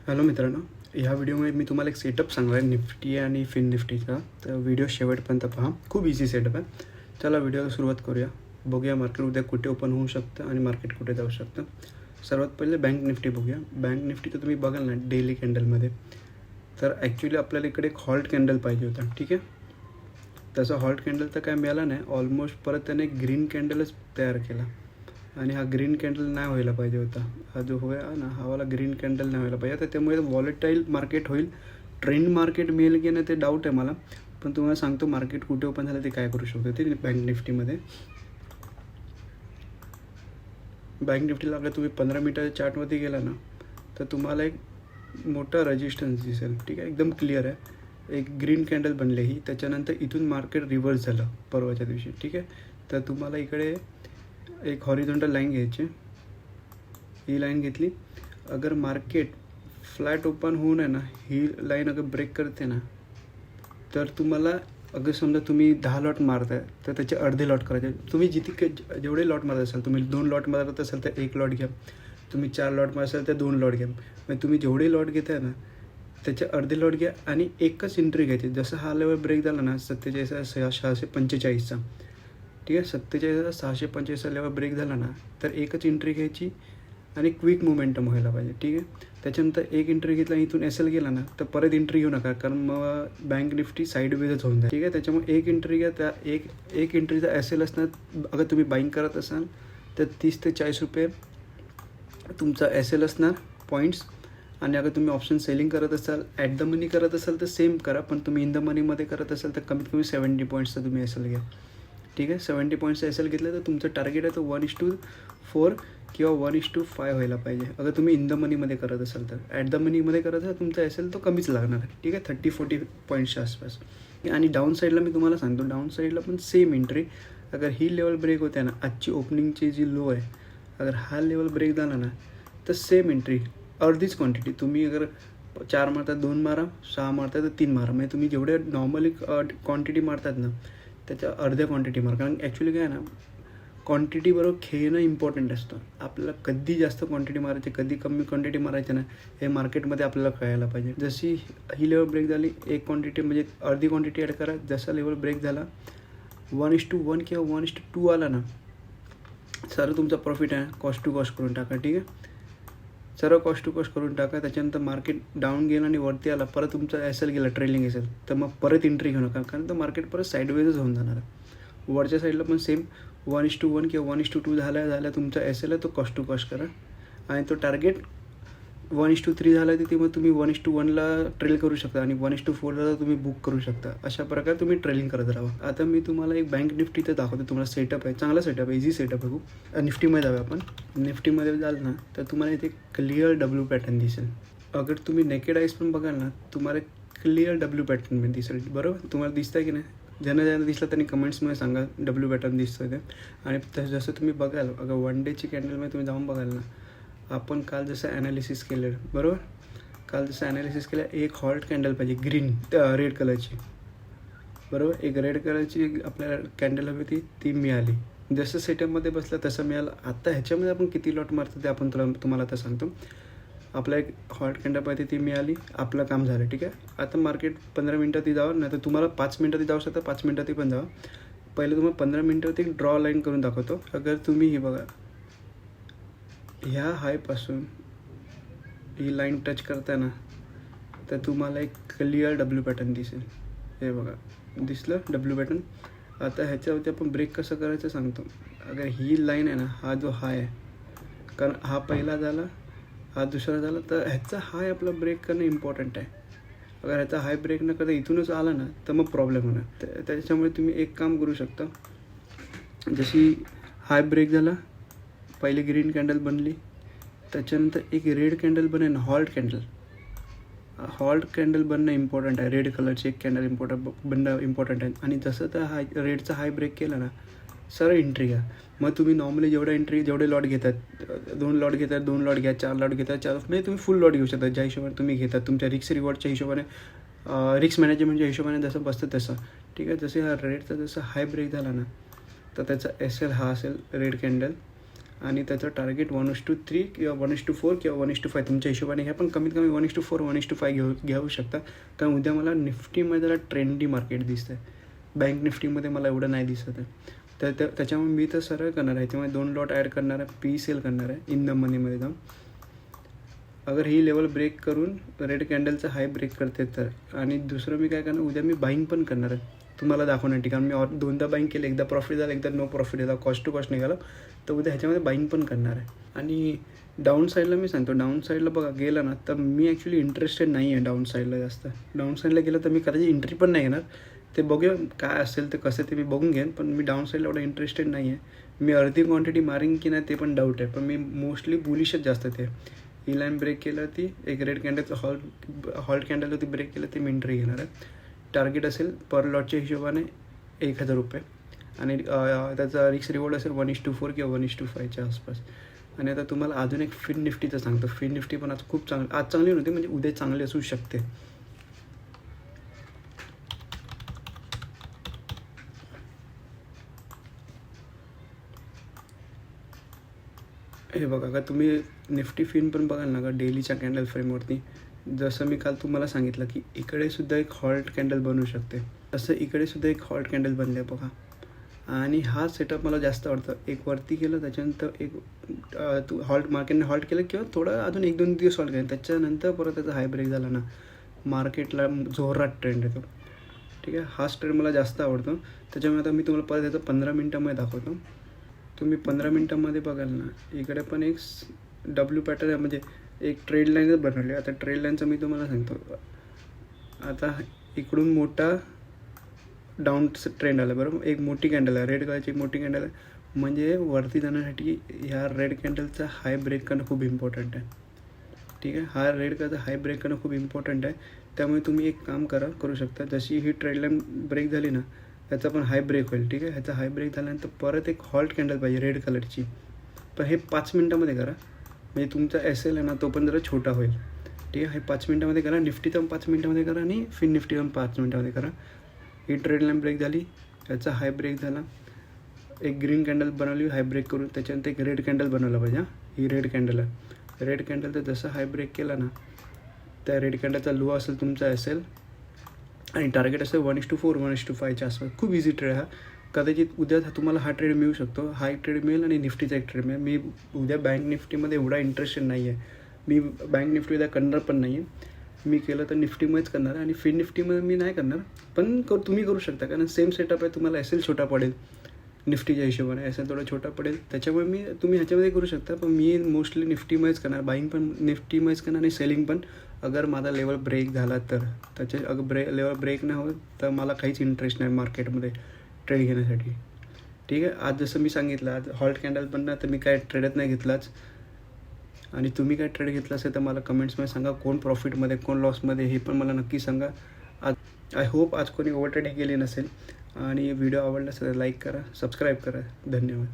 Hello मित्रांनो, ह्या व्हिडिओमध्ये मी तुम्हाला एक सेटअप सांगणार आहे निफ्टी आणि फिन निफ्टीचा. तर व्हिडिओ शेवटपर्यंत पहा. खूप इझी सेटअप आहे. चला व्हिडिओला सुरुवात करूया. बघूया मार्केट उद्या कुठे ओपन होऊ शकतं आणि मार्केट कुठे जाऊ शकतं. सर्वात पहिले बँक निफ्टी बघूया. बँक निफ्टी तर तुम्ही बघाल ना डेली कॅन्डलमध्ये, तर ॲक्च्युली आपल्याला इकडे एक हॉल्ट कॅन्डल पाहिजे होता. ठीक आहे, तसा हॉल्ट कॅन्डल तर काय मिळाला नाही. ऑलमोस्ट परत त्याने ग्रीन कॅन्डलच तयार केला आणि हा ग्रीन कॅन्डल नाही व्हायला पाहिजे होता. हा जो होया ना, हा वाला ग्रीन कॅन्डल नाही व्हायला पाहिजे. तर त्यामुळे वॉलेटाईल मार्केट होईल. ट्रेंड मार्केट मिळेल की नाही ते डाऊट आहे मला, पण तुम्हाला सांगतो मार्केट कुठे ओपन झालं ते काय करू शकतो ते बँक निफ्टीमध्ये. बँक निफ्टीला आपल्या तुम्ही 15 मिनिटाच्या चार्टमध्ये गेला ना, तर तुम्हाला एक मोठा रेजिस्टन्स दिसेल. ठीक आहे, एकदम क्लिअर आहे. एक ग्रीन कॅन्डल बनले ही, त्याच्यानंतर इथून मार्केट रिव्हर्स झालं परवाच्या दिवशी. ठीक आहे, तर तुम्हाला इकडे एक हॉरिझॉन्टल लाईन घ्यायची. ही लाईन घेतली, अगर मार्केट फ्लॅट ओपन होऊन आहे ना, ही लाईन अगर ब्रेक करते ना, तर तुम्हाला अगर समजा तुम्ही 10 लॉट मारताय तर त्याचे अर्धे लॉट करायचे. तुम्ही जेवढे लॉट मारत असाल, तुम्ही 2 लॉट मारत असाल तर 1 लॉट घ्या. तुम्ही 4 लॉट मारत असाल तर 2 लॉट घ्या. म्हणजे तुम्ही जेवढे लॉट घेताय ना त्याचे अर्धे लॉट घ्या आणि एकच एंट्री घ्यायची. जसं हा लेवल ब्रेक झाला ना 47,645चा, ठीक आहे, 47,645चा लेवल ब्रेक झाला ना, तर एकच एंट्री घ्यायची आणि क्विक मोमेंटम व्हायला पाहिजे. ठीक आहे, त्याच्यानंतर एक एंट्री घेतला इथून एस एल गेला ना, तर परत एंट्री घेऊ नका, कारण मग बँक निफ्टी साईडवेजच होऊन जाईल. ठीक आहे, त्याच्यामुळे एक एंट्री घ्या. त्या एक एंट्रीचा एस एल असणार. अगर तुम्ही बाईंग करत असाल तर 30 ते 40 रुपये तुमचा एस एल असणार पॉईंट्स. आणि अगर तुम्ही ऑप्शन सेलिंग करत असाल, ॲट द मनी करत असाल तर सेम करा, पण तुम्ही इन द मनीमध्ये करत असाल तर कमीत कमी 70 पॉईंट्सचा तुम्ही एस एल घ्या. ठीक आहे, 70 पॉईंट्सचा एस एल घेतलं तर तुमचं टार्गेट आहे तो 1:4 किंवा 1:5 व्हायला पाहिजे. अगर तुम्ही इन द मनीमध्ये करत असाल तर. ॲट द मनीमध्ये करत असाल तुमचा एस एल तो कमीच लागणार आहे. ठीक आहे, 30-40 पॉईंट्सच्या आसपास. आणि डाऊन साईडला मी तुम्हाला सांगतो, डाऊन साईडला पण सेम एंट्री. अगर ही लेवल ब्रेक होते ना, आजची ओपनिंगची जी लो आहे, अगर हा लेवल ब्रेक झाला ना, तर सेम एंट्री, अर्धीच क्वांटिटी. तुम्ही अगर 4 मारतात 2 मारा, 6 मारतात तर 3 मारा. म्हणजे तुम्ही जेवढे नॉर्मली क्वांटिटी मारतात ना त्याच्या अर्ध्या क्वांटिटी मारा. कारण ॲक्च्युली काय आहे ना, क्वांटिटी बरोबर खेळणं इम्पॉर्टंट असतं. आपल्याला कधी जास्त क्वांटिटी मारायची, कधी कमी क्वांटिटी मारायची ना, हे मार्केटमध्ये आपल्याला कळायला पाहिजे. जशी ही लेवल ब्रेक झाली, एक क्वांटिटी म्हणजे अर्धी क्वांटिटी ॲड करा. जसा लेवल ब्रेक झाला 1:1 किंवा 1:2 आला ना, सर्व तुमचा प्रॉफिट आहे कॉस्ट टू कॉस्ट करून टाका. ठीक आहे, सर्व कॉस्ट टू कॉस्ट करून टाका. त्याच्यानंतर मार्केट डाऊन गेला आणि वरती आला, परत तुमचा एस एल गेला, ट्रेलिंग एस एल, तर मग परत एंट्री घेऊ नका, कारण तो मार्केट परत साईडवेजच होऊन जाणार आहे. वरच्या साईडला पण सेम 1:1 किंवा 1:2 झाला तुमचा एस एल आहे, तो कॉस्ट टू कॉस्ट करा. आणि तो टार्गेट 1:3 झाला तिथे मग तुम्ही 1:1ला ट्रेल करू शकता आणि 1:4ला तुम्ही बुक करू शकता. अशा प्रकारे तुम्ही ट्रेलिंग करत राहा. आता मी तुम्हाला एक बँक निफ्टीचं दाखवतो. तुम्हाला सेटअप आहे, चांगला सेटअप आहे, इझी सेटअप आहे खूप. निफ्टीमध्ये जाऊया आपण. निफ्टीमध्ये जाल ना, तर तुम्हाला इथे क्लिअर डब्ल्यू पॅटर्न दिसेल. अगर तुम्ही नेकेड आईज पण बघाल ना, तुम्हाला क्लिअर डब्ल्यू पॅटर्न दिसेल. बरोबर, तुम्हाला दिसतं की नाही? ज्यांना दिसलं त्यांनी कमेंट्समध्ये सांगा डब्ल्यू पॅटर्न दिसतं ते. आणि जसं तुम्ही बघाल, अगर 1 डेची कॅन्डलमध्ये तुम्ही जाऊन बघाल ना, आपण काल जसं ॲनालिसिस केलं, बरोबर, काल जसं ॲनालिसिस केलं, एक हॉल्ट कॅन्डल पाहिजे रेड कलरची. बरोबर, एक रेड कलरची आपल्याला कॅन्डल हवी होती, ती मिळाली. जसं सेटअपमध्ये बसलं तसं मिळालं. आता ह्याच्यामध्ये आपण किती लॉट मारतो ते आपण तुम्हाला आता सांगतो. आपला एक हॉल्ट कॅन्डल पाहिजे, ती मिळाली, आपलं काम झालं. ठीक आहे, आता मार्केट 15 मिनटातही जावं, नाही तर तुम्हाला 5 मिनटातही जाऊ शकता, 5 मिनटातही पण जावं. पहिले तुम्हाला 15 मिनटावरती एक ड्रॉ लाईन करून दाखवतो. अगर तुम्ही ही बघा, ह्या हायपासून ही लाईन टच करता ना, तर तुम्हाला एक क्लिअर डब्ल्यू पॅटर्न दिसेल. हे बघा, दिसलं डब्ल्यू पॅटर्न. आता ह्याच्यावरती आपण ब्रेक कसं करायचं सांगतो. अगर ही लाईन आहे ना, हा जो हाय आहे, कारण हा पहिला झाला, हा दुसरा झाला, तर ह्याचा हाय आपला ब्रेक करणं इम्पॉर्टंट आहे. अगर ह्याचा हाय ब्रेक न करता इथूनच आला ना, तर मग प्रॉब्लेम होणार. त्याच्यामुळे तुम्ही एक काम करू शकता. जशी हाय ब्रेक झाला, पहिली ग्रीन कॅन्डल बनली, त्याच्यानंतर एक रेड कॅन्डल बनेल, हॉल्ट कॅन्डल बनणं इम्पॉर्टंट आहे. रेड कलरची एक कॅन्डल बनणं इम्पॉर्टंट आहे. आणि जसं त्या रेडचा हाय ब्रेक केला ना, सरळ एंट्री घ्या. मग तुम्ही नॉर्मली जेवढे लॉट घेतात, 2 लॉट घेतात, 2 लॉट घ्या, 4 लॉट घेतात, 4, म्हणजे तुम्ही फुल लॉट घेऊ शकता ज्या हिशोबाने तुम्ही घेतात. तुमच्या रिक्स रिवॉर्डच्या हिशोबाने, रिक्स मॅनेजमेंटच्या हिशोबाने जसं बसतं तसं. ठीक आहे, जसे हा रेडचा जसं हाय ब्रेक झाला ना, तर त्याचा एस एल हा असेल रेड कॅन्डल. आणि त्याचं टार्गेट 1:3 किंवा 1:4 किंवा 1:5 तुमच्या हिशोबाने घ्या, पण कमीत कमी 1:4 1:5 घेऊ शकता. कारण उद्या मला निफ्टीमध्ये जरा ट्रेंडी मार्केट दिसतं आहे. बँक निफ्टीमध्ये मला एवढं नाही दिसत आहे. तर त्याच्यामुळे मी तर सरळ करणार आहे, त्यामुळे 2 लॉट ॲड करणार आहे, पी सेल करणार आहे इन द मनीमध्ये जाऊन. अगर ही लेवल ब्रेक करून रेड कॅन्डलचा हाय ब्रेक करते तर. आणि दुसरं मी काय करणार, उद्या मी बाईंग पण करणार आहे तुम्हाला दाखवण्यासाठी. कारण मी दोनदा बाईंग केलं, एकदा प्रॉफिट झालं, एकदा नो प्रॉफिट झाला, कॉस्ट टू कॉस्ट निघालं. तर उद्या ह्याच्यामध्ये बाईंग पण करणार आहे. आणि डाऊन साईडला मी सांगतो, डाऊन साईडला बघा गेलं ना, तर मी ॲक्च्युली इंटरेस्टेड नाही आहे डाऊन साईडला जास्त. डाऊन साईडला गेलं तर मी कदाचित एंट्री पण नाही घेणार. ते बघूया काय असेल ते कसं ते मी बघून घेईन, पण मी डाऊन साईडला एवढं इंटरेस्टेड नाही आहे. मी अर्धी क्वांटिटी मारीन की नाही ते पण डाऊट आहे, पण मी मोस्टली बुलिशच जास्त ते. ही लाईन ब्रेक केलं ती एक रेड कॅन्डलचं हॉल्ट कॅन्डल होती, ब्रेक केलं ते मी एंट्री घेणार आहे. टार्गेट असेल पर लॉटच्या हिशोबाने 1,000 रुपये आणि त्याचा रिक्स रिवॉर्ड असेल 1:4 किंवा 1:5च्या आसपास. आणि आता तुम्हाला अजून एक फिन निफ्टीचं सांगतो. फिन निफ्टी पण आज खूप आज चांगली नव्हती, म्हणजे उद्या चांगली असू शकते. हे बघा का तुम्ही निफ्टी फिन पण बघाल ना का डेलीच्या कॅन्डल फ्रेमवरती, जसं मी काल तुम्हाला सांगितलं की इकडे सुद्धा एक हॉल्ट कॅन्डल बनवू शकते, तसं इकडे सुद्धा एक हॉल्ट कॅन्डल बनले बघा. आणि हा सेटअप मला जास्त आवडतं. एक वरती केलं, त्याच्यानंतर एक मार्केटने हॉल्ट केलं किंवा थोडं अजून 1-2 दिवस हॉल्ट केलं, त्याच्यानंतर परत त्याचा हाय ब्रेक झाला ना, मार्केटला जोरात ट्रेंड येतो. ठीक आहे, हाच ट्रेंड मला जास्त आवडतो. त्याच्यामुळे आता मी तुम्हाला परत याचं 15 मिनटामध्ये दाखवतो. तुम्ही 15 मिनटामध्ये बघाल ना, इकडे पण एक डब्ल्यू पॅटर्न आहे, म्हणजे एक ट्रेड लाईनच बनवली. आता ट्रेड लाईनचं मी तुम्हाला सांगतो. आता इकडून मोठा डाऊन ट्रेंड आला बरोबर, एक मोठी कॅन्डल आहे, रेड कलरची एक मोठी कॅन्डल आहे. म्हणजे वरती जाण्यासाठी ह्या रेड कॅन्डलचा हाय ब्रेक करणं खूप इम्पॉर्टंट आहे. ठीक आहे, हा रेड कलरचा हाय ब्रेक करणं खूप इम्पॉर्टंट आहे. त्यामुळे तुम्ही एक काम करू शकता, जशी ही ट्रेड लाईन ब्रेक झाली ना, ह्याचा पण हाय ब्रेक होईल. ठीक आहे, ह्याचा हाय ब्रेक झाल्यानंतर परत एक हॉल्ट कॅन्डल पाहिजे रेड कलरची, पण हे 5 मिनटामध्ये करा. म्हणजे तुमचा एस एल आहे ना, तो पण जरा छोटा होईल. ठीक आहे, हे 5 मिनटामध्ये करा. निफ्टीचं पण 5 मिनटामध्ये करा आणि फिन निफ्टी पण 5 मिनटामध्ये करा. ही ट्रेड लाईन ब्रेक झाली, याचा हाय ब्रेक झाला, एक ग्रीन कॅन्डल बनवली हाय ब्रेक करून, त्याच्यानंतर एक रेड कॅन्डल बनवलं पाहिजे. ही रेड कॅन्डल आहे, रेड कॅन्डल तर जसं हाय ब्रेक केला ना, त्या रेड कॅन्डलचा लो असेल तुमचा असेल आणि टार्गेट असेल 1:4 1:5च्या आसपास. खूप इझी ट्रेड हा. कदाचित उद्या तुम्हाला हा ट्रेड मिळू शकतो, हा एक ट्रेड मिळेल आणि निफ्टीचा एक ट्रेड मिळेल. मी उद्या बँक निफ्टीमध्ये एवढा इंटरेस्टेड नाही आहे. मी बँक निफ्टी उद्या करणार पण नाही आहे. मी केलं तर निफ्टीमध्येच करणार आहे आणि फिन निफ्टीमध्ये मी नाही करणार, पण तुम्ही करू शकता. कारण सेम सेटअप आहे, तुम्हाला एस एल छोटा पडेल निफ्टीच्या हिशोबाने, एस एल थोडा छोटा पडेल. त्याच्यामुळे तुम्ही ह्याच्यामध्ये करू शकता, पण मी मोस्टली निफ्टीमध्येच करणार. बाईंग पण निफ्टीमध्येच करणार आणि सेलिंग पण. अगर माझा लेवल ब्रेक झाला तर अगर लेवल ब्रेक नाही होत तर मला काहीच इंटरेस्ट नाही मार्केटमध्ये ट्रेड घेण्यासाठी. ठीक आहे, आज जसं मी सांगितलं, आज हॉल्ट कॅन्डल पण ना, तर मी काय ट्रेडच नाही घेतलाच. आणि तुम्ही काय ट्रेड घेतला असेल तर मला कमेंट्समध्ये सांगा, कोण प्रॉफिटमध्ये कोण लॉसमध्ये, हे पण मला नक्की सांगा. आय होप आज कोणी ओव्हर ट्रेडिंग केली नसेल. आणि व्हिडिओ आवडला असेल तर लाईक करा, सबस्क्राईब करा. धन्यवाद.